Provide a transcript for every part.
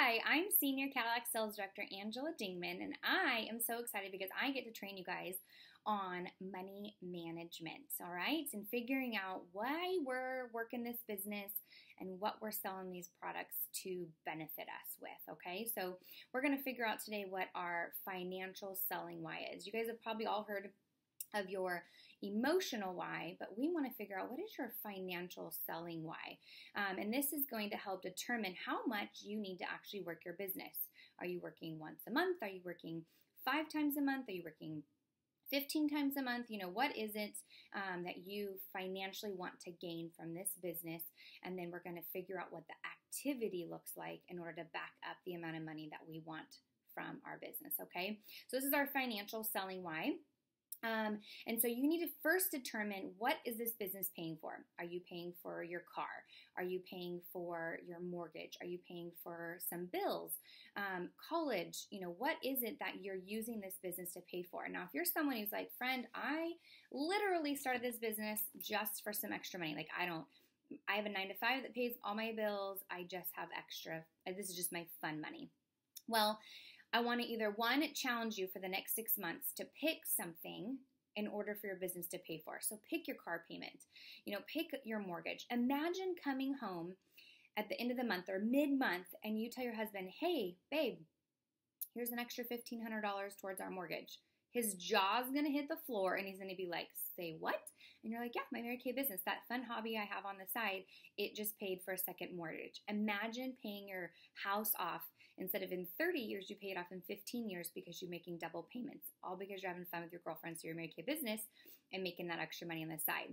Hi, I'm Senior Cadillac Sales Director Angela Dingman, and I am so excited because I get to train you guys on money management, all right? And figuring out why we're working this business and what we're selling these products to benefit us with, okay? So we're going to figure out today what our financial selling why is. You guys have probably all heard of your emotional why, but we want to figure out what is your financial selling why. And this is going to help determine how much you need to actually work your business. Are you working once a month? Are you working 5 times a month? Are you working 15 times a month? You know, what is it that you financially want to gain from this business? And then we're going to figure out what the activity looks like in order to back up the amount of money that we want from our business, okay? So this is our financial selling why. And so you need to first determine, what is this business paying for? Are you paying for your car? Are you paying for your mortgage? Are you paying for some bills? College, you know, what is it that you're using this business to pay for? Now, if you're someone who's like, friend, I literally started this business just for some extra money. Like I have a 9-to-5 that pays all my bills. I just have extra. This is just my fun money. Well, I want to either, one, challenge you for the next 6 months to pick something in order for your business to pay for. So pick your car payment, you know, pick your mortgage. Imagine coming home at the end of the month or mid-month and you tell your husband, hey, babe, here's an extra $1,500 towards our mortgage. His jaw's going to hit the floor and he's going to be like, say what? And you're like, yeah, my Mary Kay business, that fun hobby I have on the side, it just paid for a second mortgage. Imagine paying your house off. Instead of in 30 years, you pay it off in 15 years because you're making double payments, all because you're having fun with your girlfriends through your Mary Kay business and making that extra money on the side.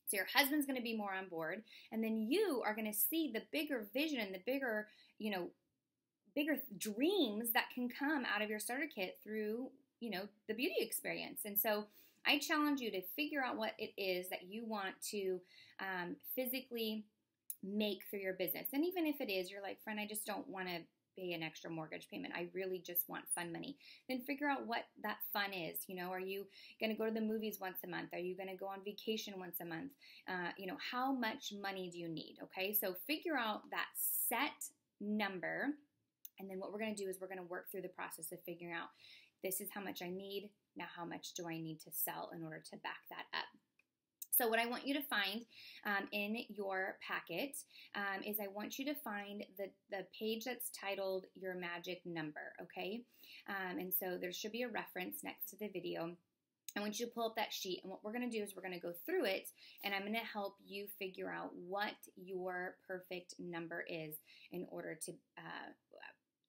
So your husband's going to be more on board, and then you are going to see the bigger vision and the bigger, you know, bigger dreams that can come out of your starter kit through, you know, the beauty experience. And so I challenge you to figure out what it is that you want to physically make through your business. And even if it is, you're like, friend, I just don't want to pay an extra mortgage payment. I really just want fun money. Then figure out what that fun is. You know, are you going to go to the movies once a month? Are you going to go on vacation once a month? You know, how much money do you need? Okay, so figure out that set number. And then what we're going to do is we're going to work through the process of figuring out, this is how much I need. Now, how much do I need to sell in order to back that up? So what I want you to find in your packet is I want you to find the page that's titled Your Magic Number, okay? And so there should be a reference next to the video. I want you to pull up that sheet, and what we're going to do is we're going to go through it, and I'm going to help you figure out what your perfect number is in order to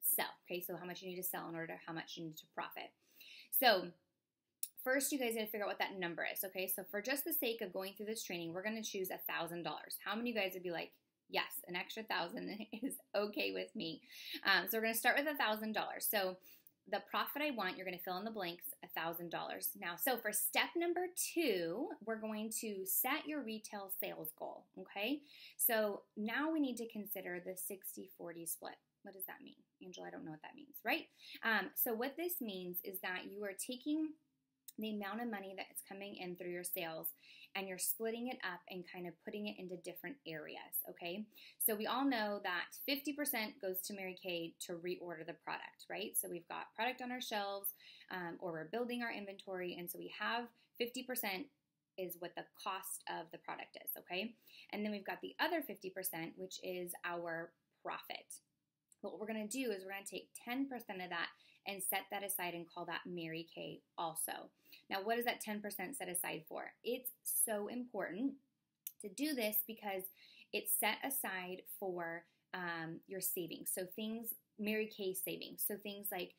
sell, okay? So how much you need to sell in order to how much you need to profit. So first, you guys need to figure out what that number is, okay? So for just the sake of going through this training, we're going to choose $1,000. How many of you guys would be like, yes, an extra 1,000 is okay with me? So we're going to start with $1,000. So the profit I want, you're going to fill in the blanks, $1,000. Now, so for step number 2, we're going to set your retail sales goal, okay? So now we need to consider the 60-40 split. What does that mean? Angela, I don't know what that means, right? So what this means is that you are taking the amount of money that's coming in through your sales and you're splitting it up and kind of putting it into different areas, okay? So we all know that 50% goes to Mary Kay to reorder the product, right? So we've got product on our shelves or we're building our inventory, and so we have 50% is what the cost of the product is, okay? And then we've got the other 50%, which is our profit. What we're going to do is we're going to take 10% of that and set that aside and call that Mary Kay also. Now, what is that 10% set aside for? It's so important to do this because it's set aside for your savings. So things, Mary Kay savings. So things like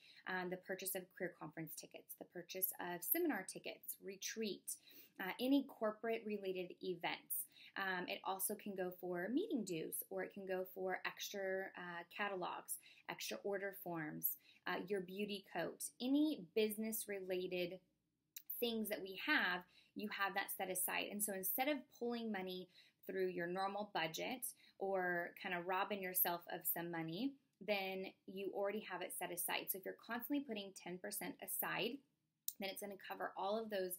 the purchase of career conference tickets, the purchase of seminar tickets, retreat, any corporate related events. It also can go for meeting dues, or it can go for extra catalogs, extra order forms, your beauty coat, any business related things that we have, you have that set aside. And so instead of pulling money through your normal budget or kind of robbing yourself of some money, then you already have it set aside. So if you're constantly putting 10% aside, then it's going to cover all of those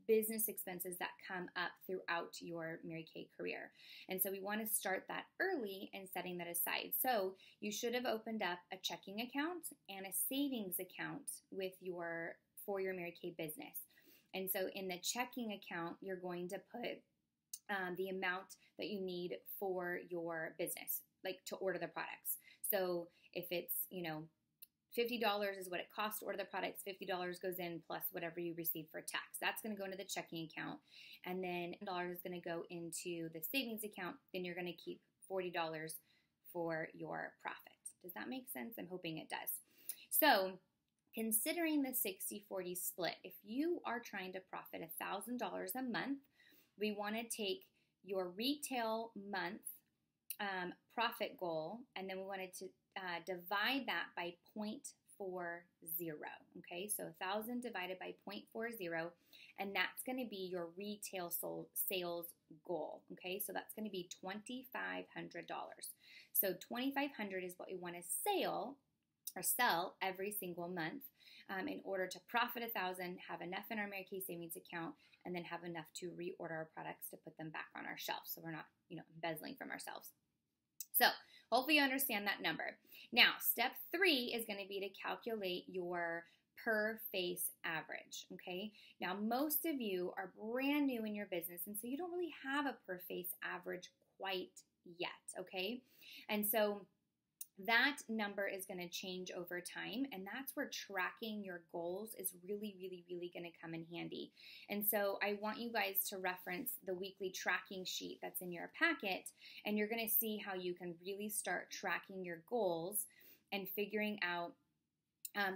business expenses that come up throughout your Mary Kay career. And so we want to start that early and setting that aside. So you should have opened up a checking account and a savings account for your Mary Kay business. And so in the checking account, you're going to put the amount that you need for your business, like to order the products. So if it's, $50 is what it costs to order the products, $50 goes in plus whatever you receive for tax. That's going to go into the checking account. And then $10 is going to go into the savings account. Then you're going to keep $40 for your profit. Does that make sense? I'm hoping it does. So considering the 60-40 split, if you are trying to profit $1,000 a month, we want to take your retail month profit goal, and then we wanted to divide that by 0.40. Okay, so 1,000 divided by 0.40, and that's going to be your retail sales goal. Okay, so that's going to be $2,500. So $2,500 is what we want to sell every single month in order to profit 1,000, have enough in our Mary Kay savings account, and then have enough to reorder our products to put them back on our shelf, so we're not, embezzling from ourselves. So hopefully you understand that number. Now, step 3 is going to be to calculate your per face average, okay? Now, most of you are brand new in your business, and so you don't really have a per face average quite yet, okay? And so that number is going to change over time, and that's where tracking your goals is really, really, really going to come in handy. And so I want you guys to reference the weekly tracking sheet that's in your packet, and you're going to see how you can really start tracking your goals and figuring out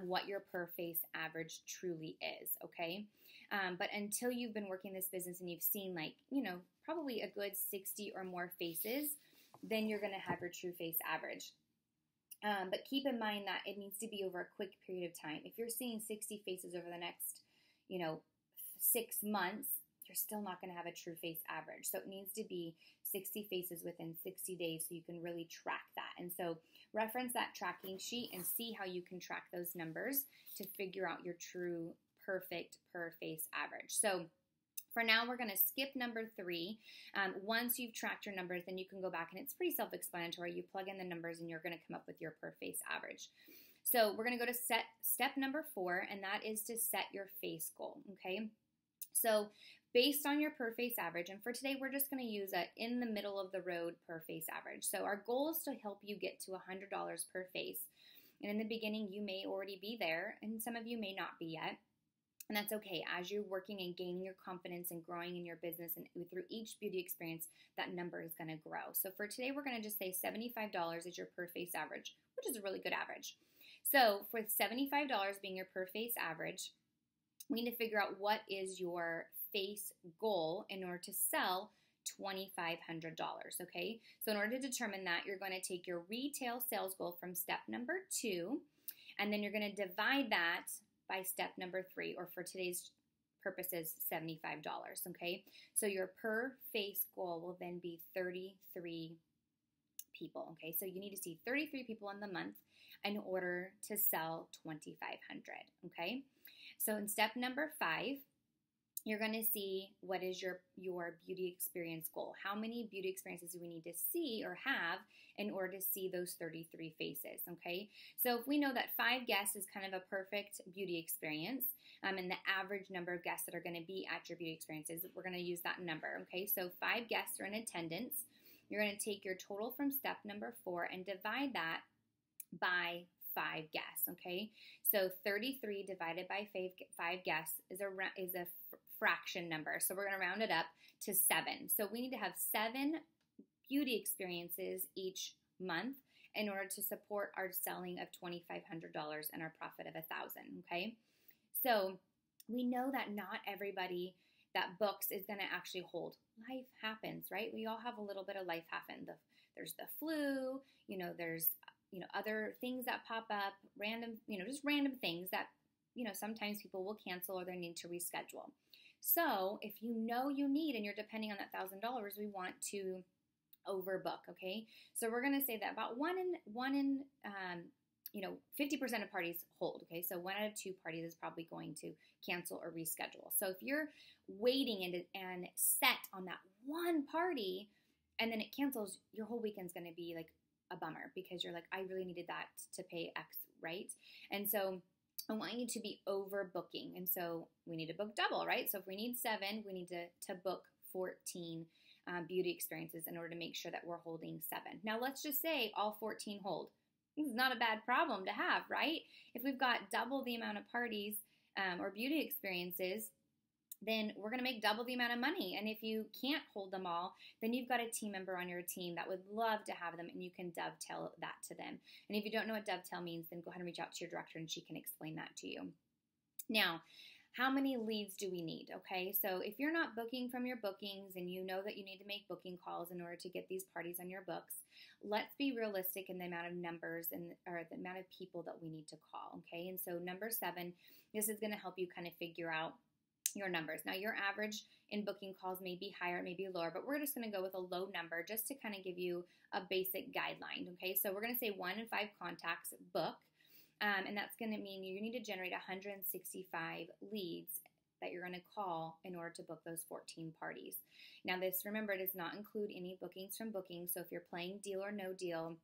what your per face average truly is, okay? But until you've been working this business and you've seen probably a good 60 or more faces, then you're going to have your true face average. But keep in mind that it needs to be over a quick period of time. If you're seeing 60 faces over the next, 6 months, you're still not going to have a true face average. So it needs to be 60 faces within 60 days so you can really track that. And so reference that tracking sheet and see how you can track those numbers to figure out your true perfect per face average. So for now, we're going to skip number 3. Once you've tracked your numbers, then you can go back, and it's pretty self-explanatory. You plug in the numbers, and you're going to come up with your per face average. So we're going to go to step number 4, and that is to set your face goal, okay? So based on your per face average, and for today, we're just going to use a in the middle of the road per face average. So our goal is to help you get to $100 per face. And in the beginning, you may already be there, and some of you may not be yet. And that's okay. As you're working and gaining your confidence and growing in your business and through each beauty experience, that number is going to grow. So for today, we're going to just say $75 is your per face average, which is a really good average. So for $75 being your per face average, we need to figure out what is your face goal in order to sell $2,500, okay? So in order to determine that, you're going to take your retail sales goal from step number 2, and then you're going to divide that by step number 3, or for today's purposes, $75, okay? So your per face goal will then be 33 people, okay? So you need to see 33 people in the month in order to sell $2,500, okay? So in step number 5, you're going to see what is your beauty experience goal. How many beauty experiences do we need to see or have in order to see those 33 faces, okay? So if we know that 5 guests is kind of a perfect beauty experience, and the average number of guests that are going to be at your beauty experiences, we're going to use that number, okay? So 5 guests are in attendance. You're going to take your total from step number 4 and divide that by 5 guests, okay? So 33 divided by 5 guests is a fraction number. So we're going to round it up to 7. So we need to have 7 beauty experiences each month in order to support our selling of $2,500 and our profit of $1,000, okay? So we know that not everybody that books is going to actually hold. Life happens, right? We all have a little bit of life happen. There's the flu, there's other things that pop up, just random things that, sometimes people will cancel or they need to reschedule. So if you know you need, and you're depending on that $1,000, we want to overbook, okay? So we're going to say that about one in 50% of parties hold, okay? So 1 out of 2 parties is probably going to cancel or reschedule. So if you're waiting and set on that one party and then it cancels, your whole weekend's going to be like a bummer because you're like, I really needed that to pay X, right? And so I want you to be overbooking. And so we need to book double, right? So if we need 7, we need to book 14 beauty experiences in order to make sure that we're holding 7. Now let's just say all 14 hold. This is not a bad problem to have, right? If we've got double the amount of parties or beauty experiences, then we're going to make double the amount of money. And if you can't hold them all, then you've got a team member on your team that would love to have them, and you can dovetail that to them. And if you don't know what dovetail means, then go ahead and reach out to your director and she can explain that to you. Now, how many leads do we need? Okay, so if you're not booking from your bookings and you know that you need to make booking calls in order to get these parties on your books, let's be realistic in the amount of numbers or the amount of people that we need to call. Okay, and so number 7, this is going to help you kind of figure out your numbers. Now, your average in booking calls may be higher, may be lower, but we're just going to go with a low number just to kind of give you a basic guideline. Okay, so we're going to say 1 in 5 contacts book. And that's going to mean you need to generate 165 leads that you're going to call in order to book those 14 parties. Now this, remember, does not include any bookings from bookings. So if you're playing deal or no deal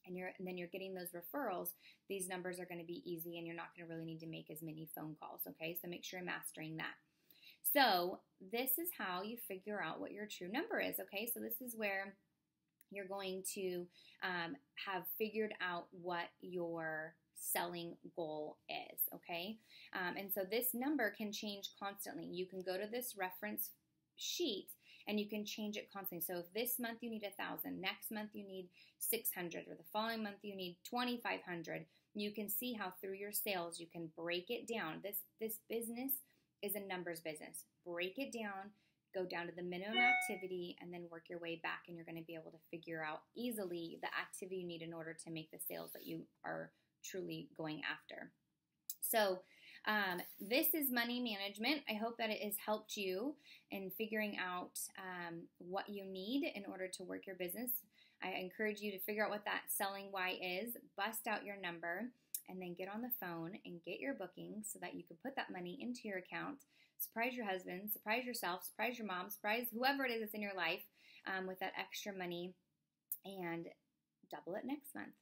and then you're getting those referrals, these numbers are going to be easy and you're not going to really need to make as many phone calls. Okay, so make sure you're mastering that. So this is how you figure out what your true number is. Okay, so this is where you're going to have figured out what your selling goal is, okay? And so this number can change constantly. You can go to this reference sheet and you can change it constantly. So if this month you need 1,000, next month you need 600, or the following month you need 2,500, you can see how through your sales you can break it down. This business is a numbers business. Break it down, go down to the minimum activity, and then work your way back, and you're going to be able to figure out easily the activity you need in order to make the sales that you are truly going after. So this is money management. I hope that it has helped you in figuring out what you need in order to work your business. I encourage you to figure out what that selling why is, bust out your number, and then get on the phone and get your bookings so that you can put that money into your account, surprise your husband, surprise yourself, surprise your mom, surprise whoever it is that's in your life with that extra money, and double it next month.